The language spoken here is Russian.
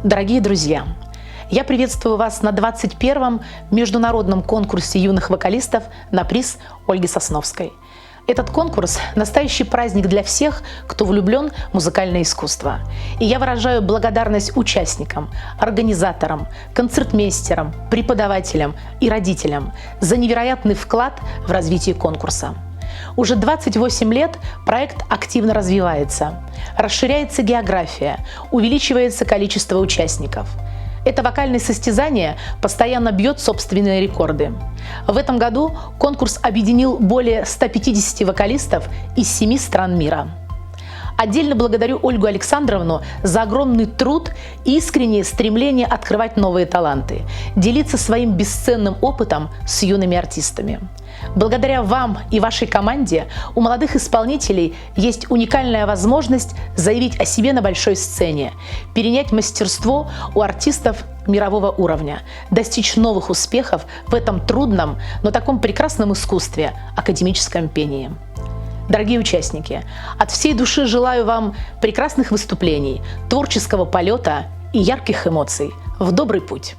Дорогие друзья, я приветствую вас на 21-м международном конкурсе юных вокалистов на приз Ольги Сосновской. Этот конкурс – настоящий праздник для всех, кто влюблен в музыкальное искусство. И я выражаю благодарность участникам, организаторам, концертмейстерам, преподавателям и родителям за невероятный вклад в развитие конкурса. Уже 28 лет проект активно развивается, расширяется география, увеличивается количество участников. Это вокальное состязание постоянно бьет собственные рекорды. В этом году конкурс объединил более 150 вокалистов из 7 стран мира. Отдельно благодарю Ольгу Александровну за огромный труд и искреннее стремление открывать новые таланты, делиться своим бесценным опытом с юными артистами. Благодаря вам и вашей команде у молодых исполнителей есть уникальная возможность заявить о себе на большой сцене, перенять мастерство у артистов мирового уровня, достичь новых успехов в этом трудном, но таком прекрасном искусстве – академическом пении. Дорогие участники, от всей души желаю вам прекрасных выступлений, творческого полета и ярких эмоций. В добрый путь!